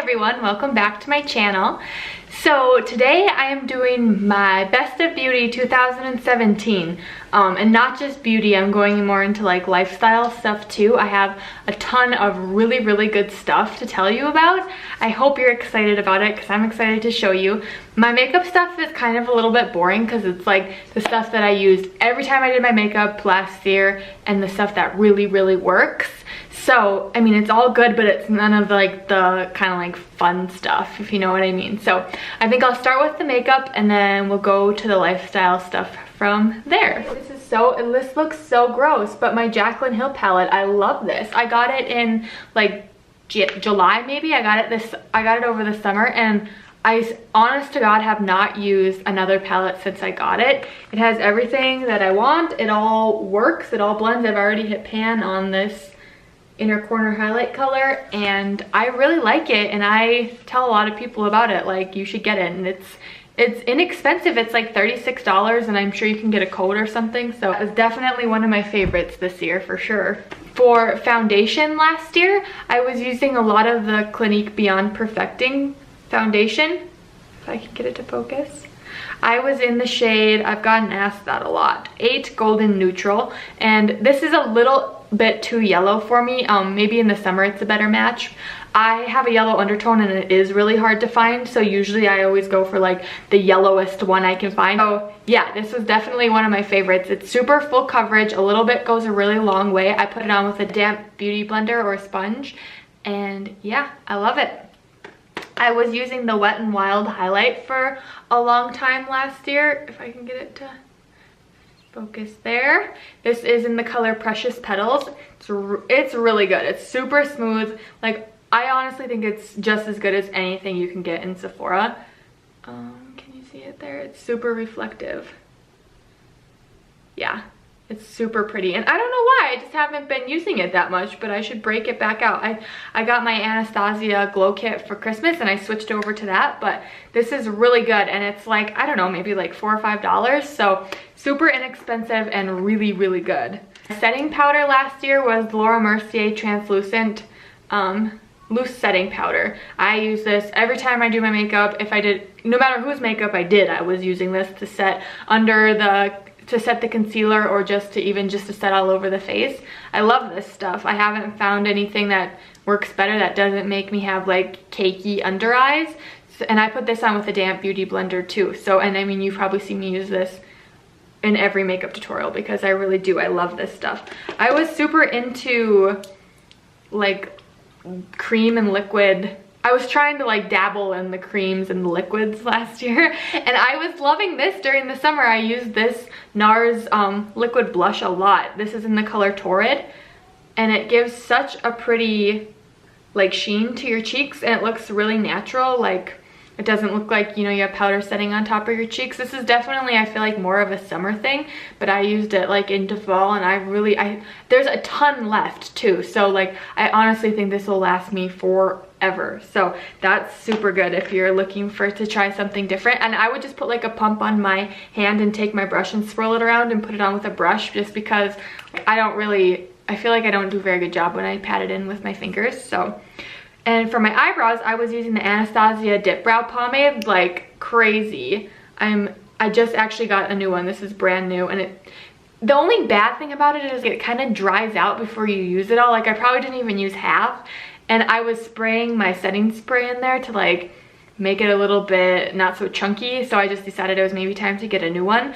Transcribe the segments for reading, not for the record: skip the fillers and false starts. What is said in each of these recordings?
everyone, welcome back to my channel. So today I am doing my Best of Beauty 2017, and not just beauty, I'm going more into like lifestyle stuff too. I have a ton of really good stuff to tell you about. I hope you're excited about it because I'm excited to show you. My makeup stuff is kind of a little bit boring because it's like the stuff that I used every time I did my makeup last year and the stuff that really works. So, I mean, it's all good, but it's none of like the kind of like fun stuff, if you know what I mean. So I think I'll start with the makeup and then we'll go to the lifestyle stuff from there. This looks so gross, but my Jaclyn Hill palette, I love this. I got it in like July maybe. I got it over the summer, and I honest to God have not used another palette since I got it. It has everything that I want. It all works, it all blends. I've already hit pan on this inner corner highlight color and I really like it, and I tell a lot of people about it, like you should get it, and it's inexpensive. It's like $36 and I'm sure you can get a code or something. So it's definitely one of my favorites this year for sure. For foundation last year, I was using a lot of the Clinique Beyond Perfecting foundation, if I can get it to focus. I was in the shade, I've gotten asked that a lot, 8 Golden Neutral, and this is a little bit too yellow for me. Maybe in the summer it's a better match. I have a yellow undertone and it is really hard to find, so usually I always go for like the yellowest one I can find. So yeah, this was definitely one of my favorites. It's super full coverage, a little bit goes a really long way. I put it on with a damp beauty blender or a sponge, and yeah, I love it. I was using the Wet n Wild highlight for a long time last year, if I can get it to focus there. This is in the color Precious Petals. It's really good. It's super smooth. Like, I honestly think it's just as good as anything you can get in Sephora. Can you see it there? It's super reflective. Yeah, it's super pretty, and I don't know why, I just haven't been using it that much, but I should break it back out. I got my Anastasia Glow Kit for Christmas and I switched over to that, but this is really good, and it's like, I don't know, maybe like $4 or $5, so super inexpensive and really good. Setting powder last year was Laura Mercier Translucent Loose Setting Powder. I use this every time I do my makeup. No matter whose makeup I did, I was using this to set to set the concealer, or just to set all over the face. I love this stuff. I haven't found anything that works better, that doesn't make me have like cakey under eyes. And I put this on with a damp beauty blender too. So, and I mean, you've probably seen me use this in every makeup tutorial because I really do. I love this stuff. I was super into like cream and liquid. I was trying to like dabble in the creams and the liquids last year, and I was loving this during the summer. I used this NARS liquid blush a lot. This is in the color Torrid, and it gives such a pretty like sheen to your cheeks, and it looks really natural. Like, it doesn't look like, you know, you have powder setting on top of your cheeks. This is definitely, I feel like, more of a summer thing, but I used it like into fall, and there's a ton left too. So like, I honestly think this will last me forever. So that's super good if you're looking to try something different. And I would just put like a pump on my hand and take my brush and swirl it around and put it on with a brush, just because I feel like I don't do a very good job when I pat it in with my fingers. So. And for my eyebrows, I was using the Anastasia Dip Brow Pomade like crazy. I just actually got a new one. This is brand new, and the only bad thing about it is it kind of dries out before you use it all. Like, I probably didn't even use half, and I was spraying my setting spray in there to like make it a little bit not so chunky, so I just decided it was maybe time to get a new one.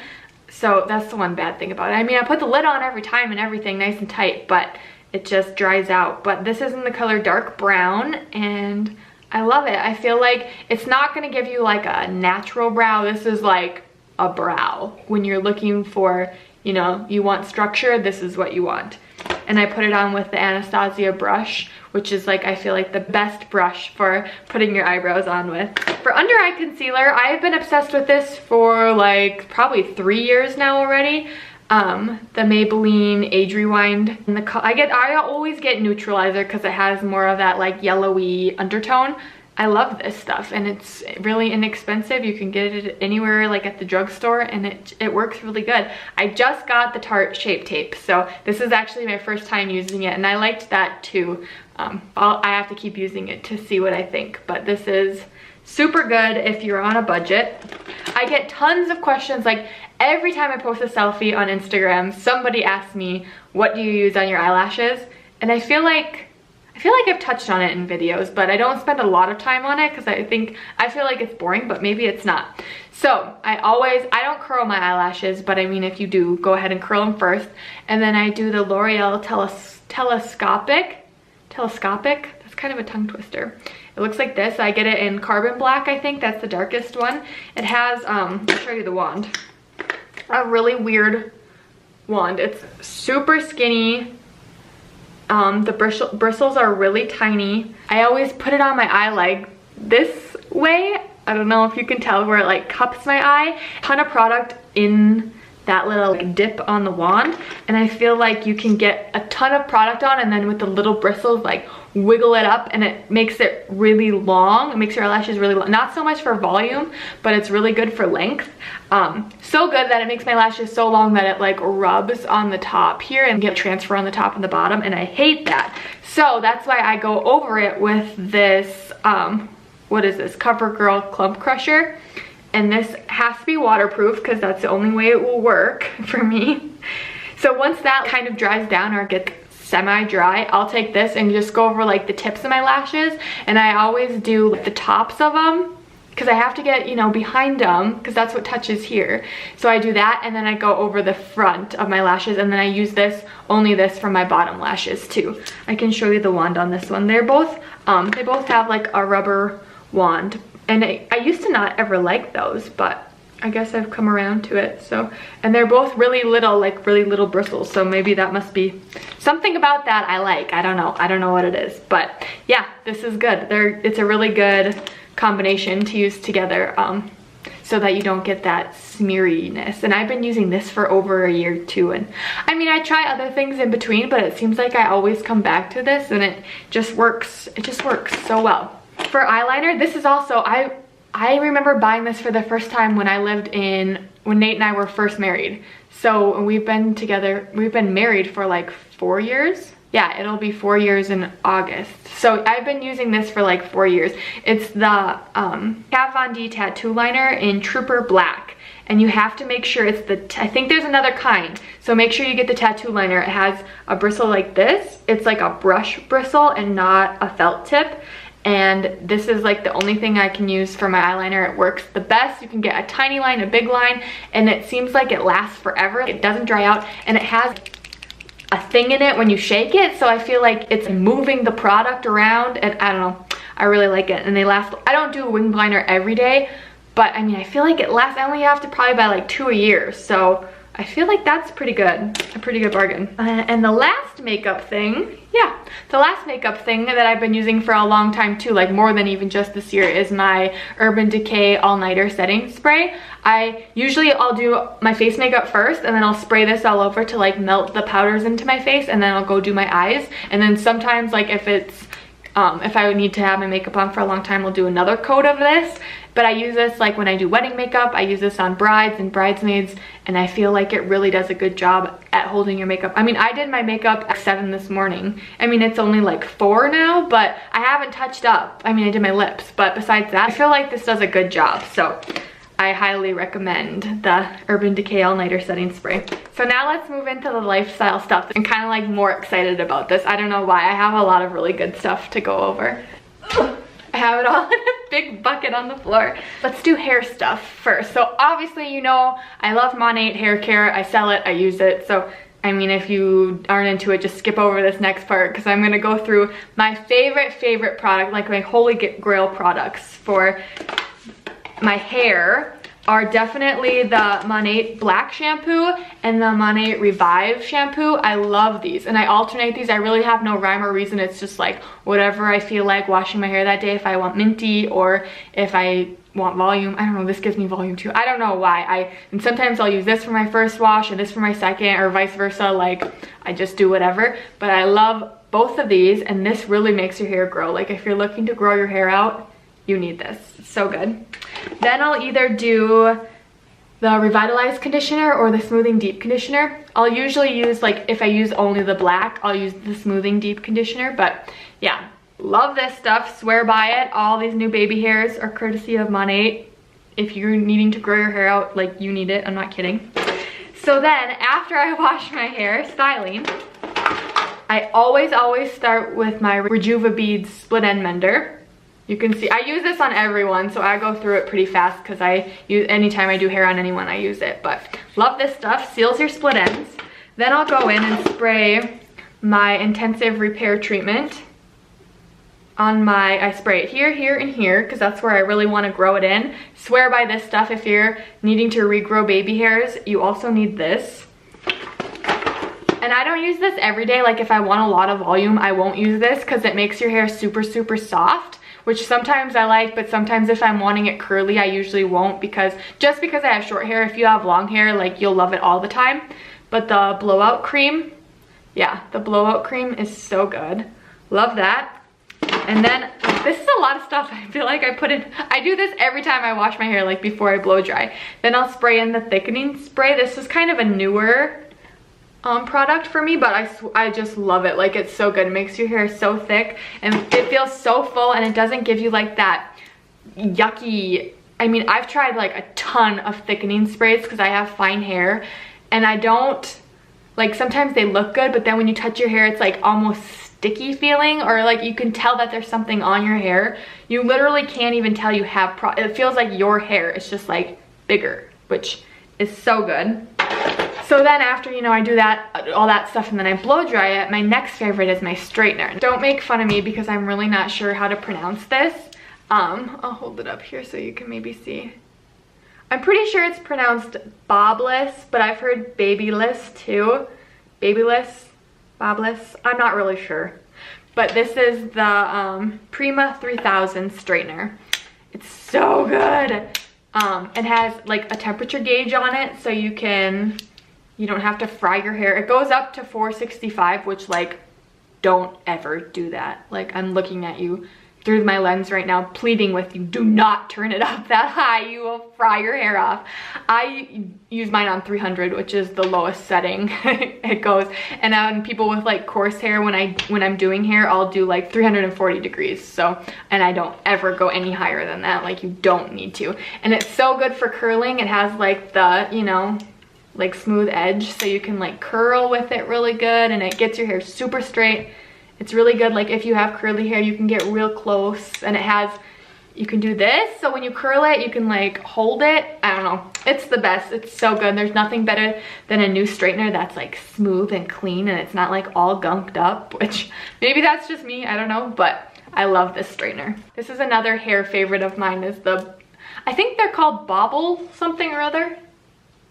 So that's the one bad thing about it. I mean, I put the lid on every time and everything nice and tight, but it just dries out. But this is in the color Dark Brown, and I love it. I feel like it's not gonna give you like a natural brow. This is like a brow. When you're looking for, you know, you want structure, this is what you want. And I put it on with the Anastasia brush, which is like, I feel like the best brush for putting your eyebrows on with. For under eye concealer, I've been obsessed with this for like probably 3 years now already. The Maybelline Age Rewind. I always get Neutralizer because it has more of that like yellowy undertone. I love this stuff, and it's really inexpensive. You can get it anywhere, like at the drugstore, and it works really good. I just got the Tarte Shape Tape, so this is actually my first time using it, and I liked that too. I have to keep using it to see what I think, but this is super good if you're on a budget. I get tons of questions, like every time I post a selfie on Instagram, somebody asks me, what do you use on your eyelashes? And I feel like I've touched on it in videos, but I don't spend a lot of time on it because I feel like it's boring, but maybe it's not. So I don't curl my eyelashes, but I mean, if you do, go ahead and curl them first. And then I do the L'Oreal Telescopic. That's kind of a tongue twister. It looks like this. I get it in Carbon Black, I think. That's the darkest one. It has, I'll show you the wand. A really weird wand. It's super skinny. The bristles are really tiny. I always put it on my eye like this way. I don't know if you can tell where it like cups my eye. Ton of product in that little like dip on the wand, and I feel like you can get a ton of product on, and then with the little bristles like wiggle it up, and it makes it really long. It makes your eyelashes really long. Not so much for volume, but it's really good for length. So good that it makes my lashes so long that it like rubs on the top here and get transfer on the top and the bottom, and I hate that. So that's why I go over it with this, what is this, CoverGirl Clump Crusher. And this has to be waterproof because that's the only way it will work for me. So once that kind of dries down or gets semi-dry, I'll take this and just go over like the tips of my lashes. And I always do like the tops of them because I have to get, you know, behind them because that's what touches here. So I do that, and then I go over the front of my lashes, and then I use this, only this for my bottom lashes too. I can show you the wand on this one. They both have like a rubber wand. And I used to not ever like those, but I guess I've come around to it. So, and they're both really little, like really little bristles. So maybe that must be something about that I like. I don't know what it is, but yeah, this is good. It's a really good combination to use together, so that you don't get that smeariness. And I've been using this for over a year too. And I mean, I try other things in between, but it seems like I always come back to this, and it just works. It just works so well. For eyeliner, this is also, I remember buying this for the first time when when Nate and I were first married. So we've been married for like 4 years. Yeah, it'll be 4 years in August. So I've been using this for like 4 years. It's the Kat Von D Tattoo Liner in Trooper Black. And you have to make sure it's I think there's another kind. So make sure you get the tattoo liner. It has a bristle like this. It's like a brush bristle and not a felt tip. And this is like the only thing I can use for my eyeliner. It works the best. You can get a tiny line, a big line, and it seems like it lasts forever. It doesn't dry out, and it has a thing in it when you shake it, so I feel like it's moving the product around, and I don't know, I really like it. And they last. I don't do a wing liner every day, but I mean, I feel like it lasts. I only have to probably buy like 2 a year, so I feel like that's pretty good, a pretty good bargain. And the last makeup thing, the last makeup thing that I've been using for a long time too, like more than even just this year, is my Urban Decay All-Nighter Setting Spray. I'll do my face makeup first, and then I'll spray this all over to like melt the powders into my face, and then I'll go do my eyes. And then sometimes, like if I would need to have my makeup on for a long time, I'll do another coat of this. But I use this like when I do wedding makeup. I use this on brides and bridesmaids, and I feel like it really does a good job at holding your makeup. I mean, I did my makeup at 7 this morning. I mean, it's only like 4 now, but I haven't touched up. I mean, I did my lips, but besides that, I feel like this does a good job. So I highly recommend the Urban Decay All-Nighter Setting Spray. So now let's move into the lifestyle stuff. I'm kind of like more excited about this. I don't know why. I have a lot of really good stuff to go over. I have it all in a big bucket on the floor. Let's do hair stuff first. So obviously, you know, I love Monat hair care. I sell it, I use it. So I mean, if you aren't into it, just skip over this next part, because I'm gonna go through my favorite product, like my holy grail products for my hair. Are definitely the Monat Black Shampoo and the Monat Revive Shampoo. I love these, and I alternate these. I really have no rhyme or reason. It's just like whatever I feel like washing my hair that day. If I want minty or if I want volume. I don't know, this gives me volume too. I don't know why. And sometimes I'll use this for my first wash and this for my second, or vice versa. Like, I just do whatever. But I love both of these, and this really makes your hair grow. Like, if you're looking to grow your hair out, you need this. It's so good. Then I'll either do the Revitalize conditioner or the Smoothing Deep conditioner. I'll usually use, like, if I use only the black, I'll use the Smoothing Deep conditioner. But yeah, love this stuff, swear by it. All these new baby hairs are courtesy of Monat. If you're needing to grow your hair out, like, you need it, I'm not kidding. So then after I wash my hair styling, I always start with my Rejuva Beads Split End Mender. You can see, I use this on everyone, so I go through it pretty fast because anytime I do hair on anyone, I use it. But love this stuff, seals your split ends. Then I'll go in and spray my Intensive Repair Treatment on I spray it here, here, and here, because that's where I really want to grow it in. Swear by this stuff. If you're needing to regrow baby hairs, you also need this. And I don't use this every day. Like, if I want a lot of volume, I won't use this because it makes your hair super, super soft, which sometimes I like, but sometimes if I'm wanting it curly, I usually won't, because just because I have short hair, if you have long hair, like, you'll love it all the time. But the blowout cream, yeah, the blowout cream is so good. Love that. And then this is a lot of stuff. I feel like I do this every time I wash my hair, like before I blow dry. Then I'll spray in the thickening spray. This is kind of a newer product for me, but I just love it. Like, it's so good. It makes your hair so thick and it feels so full, and it doesn't give you like that yucky. I mean, I've tried like a ton of thickening sprays because I have fine hair, and I don't like, sometimes they look good, but then when you touch your hair, it's like almost sticky feeling, or like you can tell that there's something on your hair. You literally can't even tell you have it feels like your hair is just like bigger, which is so good. So then after, you know, I do that, all that stuff, and then I blow dry it, my next favorite is my straightener. Don't make fun of me because I'm really not sure how to pronounce this. I'll hold it up here so you can maybe see. I'm pretty sure it's pronounced bobless, but I've heard babyless too. Babyless, bobless, I'm not really sure. But this is the Prima 3000 straightener. It's so good. It has like a temperature gauge on it, so you don't have to fry your hair. It goes up to 465, which, like, don't ever do that. Like, I'm looking at you through my lens right now, pleading with you, do not turn it up that high. You will fry your hair off. I use mine on 300, which is the lowest setting it goes. And on people with like coarse hair, when I'm doing hair, I'll do like 340 degrees. So, and I don't ever go any higher than that. Like, you don't need to. And it's so good for curling. It has like the, you know, like smooth edge, so you can like curl with it really good, and it gets your hair super straight. It's really good. Like, if you have curly hair, you can get real close, and you can do this, so when you curl it, you can like hold it. I don't know, it's the best. It's so good. There's nothing better than a new straightener that's like smooth and clean, and it's not like all gunked up, which maybe that's just me, I don't know, but I love this straightener. This is another hair favorite of mine, is I think they're called Bobble something or other.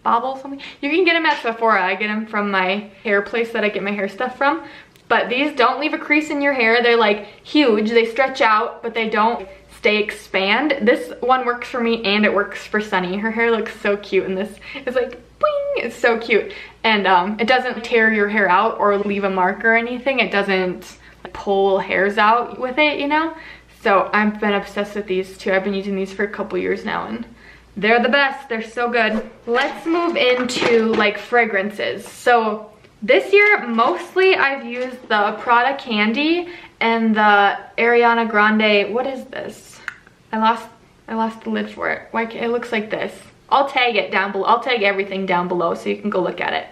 Bobble something. You can get them at Sephora. I get them from my hair place that I get my hair stuff from. But these don't leave a crease in your hair. They're like huge. They stretch out, but they don't expand. This one works for me, and it works for Sunny. Her hair looks so cute, and this is like boing. It's so cute. And it doesn't tear your hair out or leave a mark or anything. It doesn't pull hairs out with it, you know? So I've been obsessed with these too. I've been using these for a couple years now, and they're the best. They're so good. Let's move into like fragrances. So this year, mostly I've used the Prada Candy and the Ariana Grande. What is this? I lost the lid for it. Why can't it looks like this? I'll tag it down below. I'll tag everything down below so you can go look at it.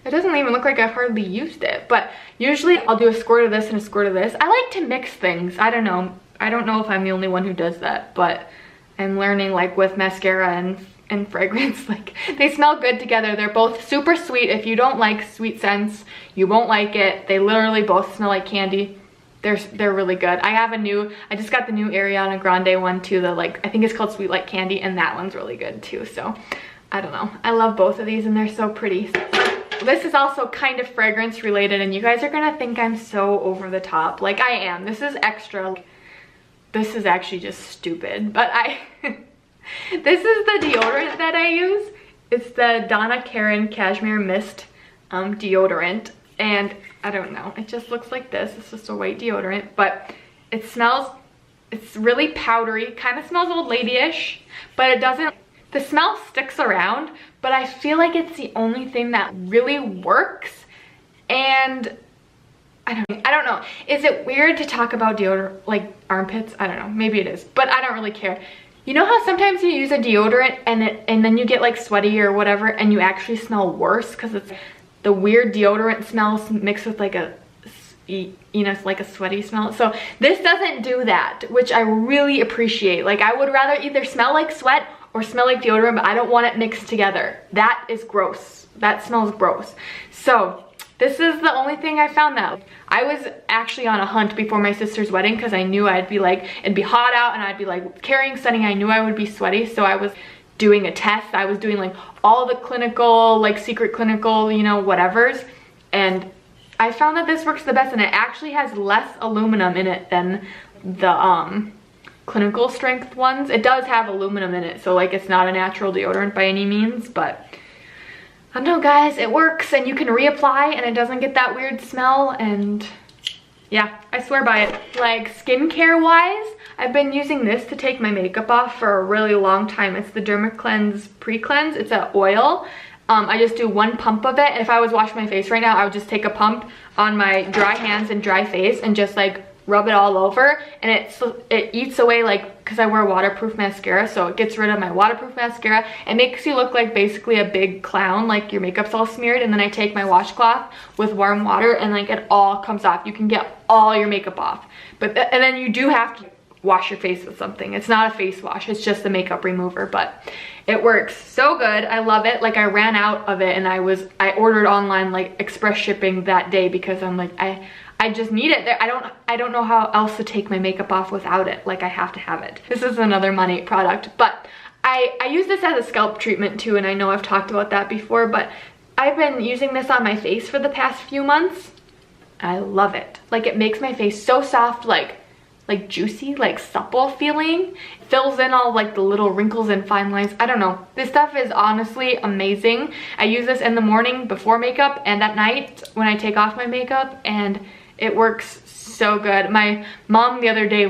It doesn't even look like I've hardly used it, but usually I'll do a squirt of this and a squirt of this. I like to mix things. I don't know. I don't know if I'm the only one who does that, but I'm learning, like, with mascara and fragrance, like, they smell good together. They're both super sweet. If you don't like sweet scents, you won't like it. They literally both smell like candy. They're really good. I just got the new Ariana Grande one too, I think it's called Sweet Like Candy, and that one's really good too. So I don't know. I love both of these, and they're so pretty. This is also kind of fragrance related, and you guys are gonna think I'm so over the top. Like, I am. This is extra. This is actually just stupid, but this is the deodorant that I use. It's the Donna Karan Cashmere Mist deodorant, and I don't know, it just looks like this. It's just a white deodorant, but it smells It's really powdery, kind of smells old lady-ish, but it doesn't, the smell sticks around, but I feel like it's the only thing that really works. And I don't know. Is it weird to talk about deodorant, like armpits? I don't know, maybe it is, but I don't really care. You know how sometimes you use a deodorant and then you get like sweaty or whatever and you actually smell worse because it's the weird deodorant smells mixed with like a, you know, it's like a sweaty smell. So this doesn't do that, which I really appreciate. Like I would rather either smell like sweat or smell like deodorant, but I don't want it mixed together. That is gross. That smells gross. So this is the only thing I found that. I was actually on a hunt before my sister's wedding because I knew I'd be like, it'd be hot out and I'd be like carrying Sunny. I knew I would be sweaty. So I was doing a test. I was doing like all the clinical, like secret clinical, you know, whatevers. And I found that this works the best, and it actually has less aluminum in it than the clinical strength ones. It does have aluminum in it, so like it's not a natural deodorant by any means, but I don't know guys, it works, and you can reapply and it doesn't get that weird smell. And yeah, I swear by it. Like skincare wise, I've been using this to take my makeup off for a really long time. It's the Dermacleanse Pre-Cleanse. It's an oil. I just do one pump of it. If I was washing my face right now, I would just take a pump on my dry hands and dry face and just like rub it all over, and it eats away, like, because I wear waterproof mascara, so it gets rid of my waterproof mascara. It makes you look like basically a big clown, like your makeup's all smeared, and then I take my washcloth with warm water and like it all comes off. You can get all your makeup off, but and then you do have to wash your face with something. It's not a face wash, it's just a makeup remover, but it works so good. I love it. Like I ran out of it and I ordered online, like express shipping that day, because I'm like, I just need it. I don't know how else to take my makeup off without it. Like I have to have it. This is another Monat product, but I use this as a scalp treatment too, and I know I've talked about that before, but I've been using this on my face for the past few months. I love it. Like it makes my face so soft, like juicy, like supple feeling. Fills in all like the little wrinkles and fine lines. I don't know. This stuff is honestly amazing. I use this in the morning before makeup and at night when I take off my makeup, and it works so good. My mom the other day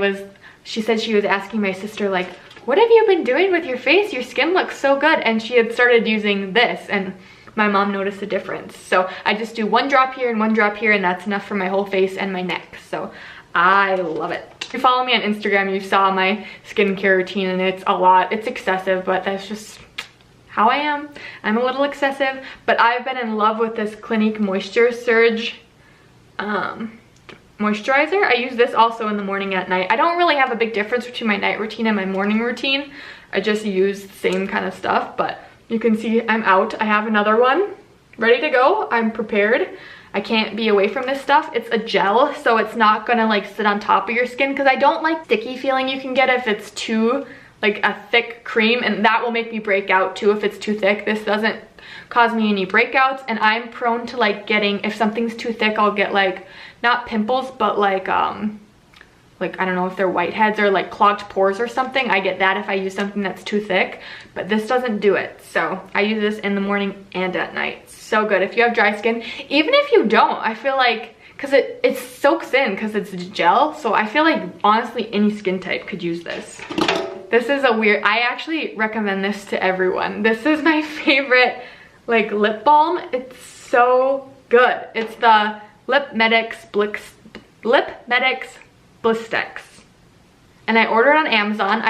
she said she was asking my sister like, what have you been doing with your face? Your skin looks so good. And she had started using this, and my mom noticed a difference. So I just do one drop here and one drop here, and that's enough for my whole face and my neck. So I love it. If you follow me on Instagram, you saw my skincare routine, and it's a lot. It's excessive, but that's just how I am. I'm a little excessive, but I've been in love with this Clinique Moisture Surge moisturizer. I use this also in the morning and at night. I don't really have a big difference between my night routine and my morning routine. I just use the same kind of stuff, but you can see I'm out. I have another one ready to go. I'm prepared. I can't be away from this stuff. It's a gel, so it's not gonna like sit on top of your skin, because I don't like sticky feeling you can get if it's too like a thick cream, and that will make me break out too if it's too thick. This doesn't cause me any breakouts, and I'm prone to like getting, if something's too thick, I'll get like, not pimples, but like I don't know if they're whiteheads or like clogged pores or something. I get that if I use something that's too thick, but this doesn't do it. So I use this in the morning and at night. So good. If you have dry skin, even if you don't, I feel like, because it soaks in because it's gel, so I feel like honestly any skin type could use this. This is I actually recommend this to everyone. This is my favorite like lip balm. It's so good. It's the Lip Medix Blistex, and I ordered on Amazon.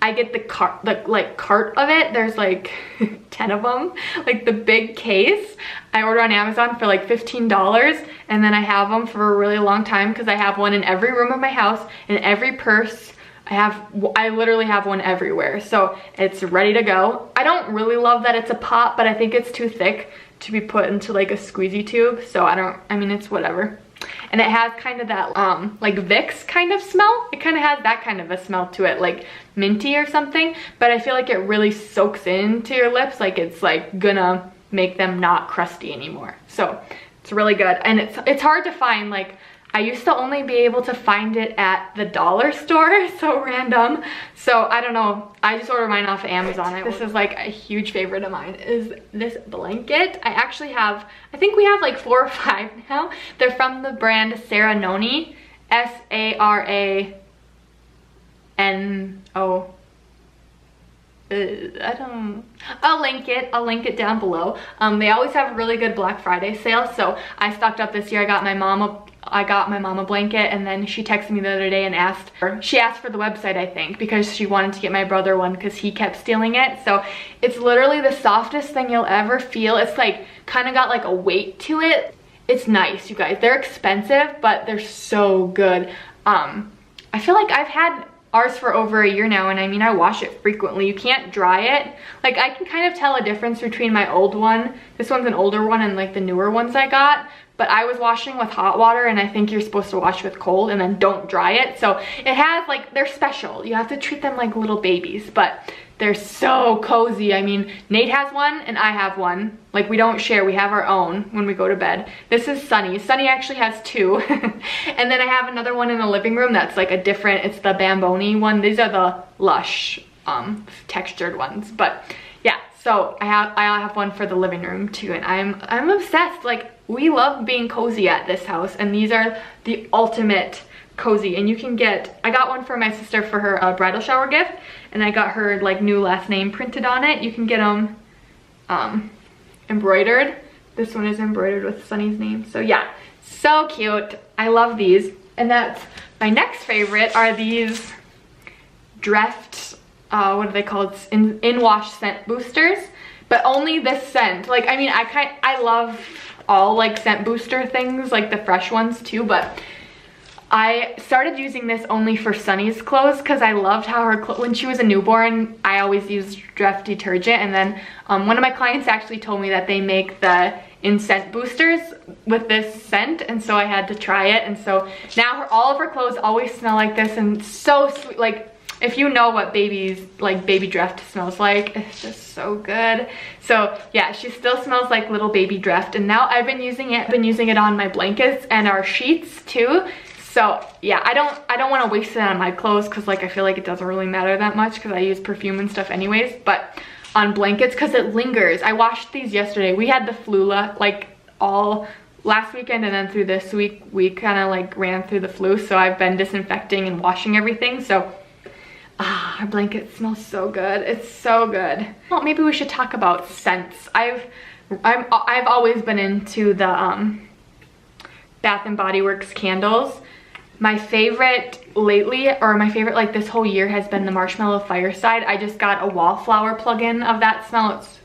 I get the cart of it. There's like 10 of them, like the big case. I order on Amazon for like $15, and then I have them for a really long time because I have one in every room of my house, in every purse. I literally have one everywhere, so it's ready to go. I don't really love that it's a pop, but I think it's too thick to be put into like a squeezy tube, so I mean it's whatever. And it has kind of that like Vicks kind of smell. It kind of has that kind of a smell to it, like minty or something, but I feel like it really soaks into your lips, like it's like gonna make them not crusty anymore. So it's really good, and it's hard to find. Like I used to only be able to find it at the dollar store, so random. So I don't know, I just ordered mine off of Amazon. This is like a huge favorite of mine, is this blanket. I actually have, I think we have like 4 or 5 now. They're from the brand Saranoni, S-A-R-A N-O. I'll link it down below. They always have really good Black Friday sales, so I stocked up this year. I got my mom a blanket, and then she texted me the other day and asked for the website, I think, because she wanted to get my brother one because he kept stealing it. So it's literally the softest thing you'll ever feel. It's like kind of got like a weight to it. It's nice, you guys. They're expensive, but they're so good. I feel like I've had ours for over a year now, and I mean, I wash it frequently. You can't dry it. Like, I can kind of tell a difference between my old one, this one's an older one, and like the newer ones I got. But I was washing with hot water, and I think you're supposed to wash with cold and then don't dry it. So it has like, they're special. You have to treat them like little babies, but they're so cozy. I mean, Nate has one and I have one. Like, we don't share, we have our own when we go to bed. This is Sunny. Sunny actually has two. And then I have another one in the living room that's like a different, it's the Bamboni one. These are the Lush textured ones. But yeah, so I have one for the living room too, and I'm obsessed. Like, we love being cozy at this house, and these are the ultimate cozy. And you can get, I got one for my sister for her bridal shower gift, and I got her like new last name printed on it. You can get them embroidered. This one is embroidered with Sunny's name. So yeah, so cute. I love these. And that's my next favorite are these Dreft, what are they called? In-wash scent boosters, but only this scent. Like, I mean, I love all like scent booster things, like the fresh ones too, but I started using this only for Sunny's clothes because I loved how her when she was a newborn, I always used Dreft detergent, and then one of my clients actually told me that they make the scent boosters with this scent, and so I had to try it. And so now all of her clothes always smell like this, and so sweet. Like, if you know what baby Dreft smells like, it's just so good. So yeah, she still smells like little baby Dreft, and now I've been using it on my blankets and our sheets too. So yeah, I don't want to waste it on my clothes because like I feel like it doesn't really matter that much because I use perfume and stuff anyways, but on blankets because it lingers. I washed these yesterday. We had the flu like all last weekend, and then through this week we kind of like ran through the flu, so I've been disinfecting and washing everything. So our blanket smells so good. It's so good. Well, maybe we should talk about scents. I've always been into the Bath and Body Works candles. My favorite lately, or my favorite like this whole year, has been the Marshmallow Fireside. I just got a wallflower plug-in of that smell. It's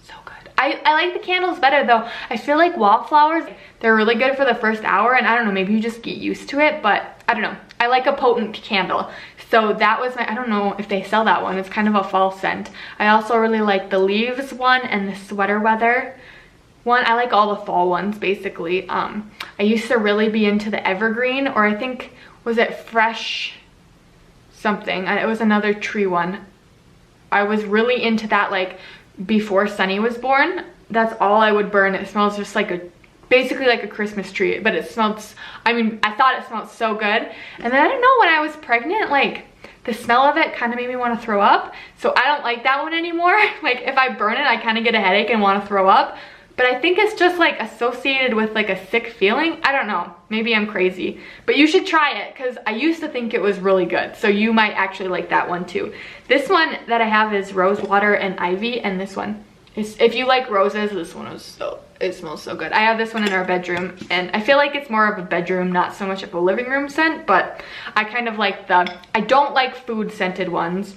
so good. I like the candles better though. I feel like wallflowers, they're really good for the first hour, and I don't know, maybe you just get used to it, but I don't know. I like a potent candle. So that was my, I don't know if they sell that one. It's kind of a fall scent. I also really like the Leaves one and the Sweater Weather one. I like all the fall ones basically. I used to really be into the Evergreen, or I think, was it Fresh something? It was another tree one. I was really into that like before Sunny was born. That's all I would burn. It smells just like basically like a Christmas tree, but it smells, I mean, I thought it smelled so good. And then I don't know, when I was pregnant, like the smell of it kind of made me want to throw up. So I don't like that one anymore. Like, if I burn it, I kind of get a headache and want to throw up. But I think it's just like associated with like a sick feeling. I don't know, maybe I'm crazy, but you should try it because I used to think it was really good. So you might actually like that one too. This one that I have is Rose Water and Ivy, and this one is, if you like roses, this one is it smells so good. I have this one in our bedroom, and I feel like it's more of a bedroom, not so much of a living room scent, but I kind of like I don't like food scented ones.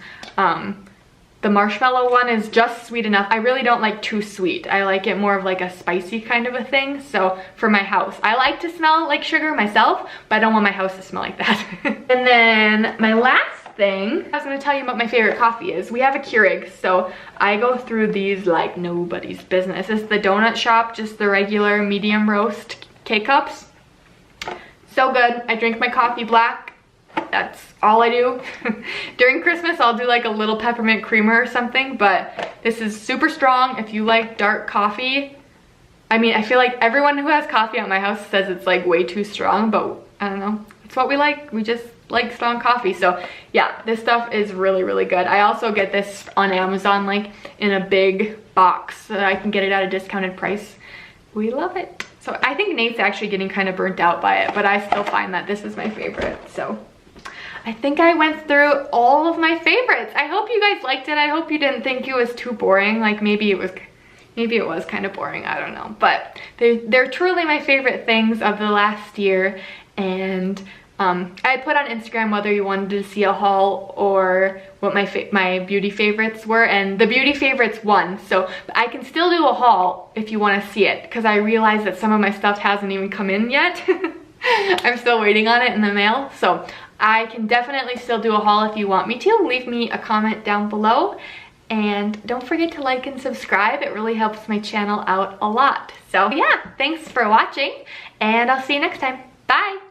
The marshmallow one is just sweet enough. I really don't like too sweet. I like it more of like a spicy kind of a thing. So for my house, I like to smell like sugar myself, but I don't want my house to smell like that. And then my last thing, I was gonna tell you what my favorite coffee is. We have a Keurig, so I go through these like nobody's business. It's the Donut Shop, just the regular medium roast K-Cups. So good. I drink my coffee black. That's all I do. During Christmas, I'll do like a little peppermint creamer or something, but this is super strong. If you like dark coffee, I mean, I feel like everyone who has coffee at my house says it's like way too strong, but I don't know. It's what we like. We just like strong coffee. So yeah, this stuff is really, really good. I also get this on Amazon, like in a big box, so that I can get it at a discounted price. We love it. So I think Nate's actually getting kind of burnt out by it, but I still find that this is my favorite. So I think I went through all of my favorites. I hope you guys liked it. I hope you didn't think it was too boring. Like maybe it was kind of boring, I don't know. But they're truly my favorite things of the last year. And I put on Instagram whether you wanted to see a haul or what my beauty favorites were, and the beauty favorites won. So I can still do a haul if you want to see it, because I realized that some of my stuff hasn't even come in yet. I'm still waiting on it in the mail, so I can definitely still do a haul if you want me to. Leave me a comment down below, and don't forget to like and subscribe. It really helps my channel out a lot. So yeah, thanks for watching, and I'll see you next time. Bye!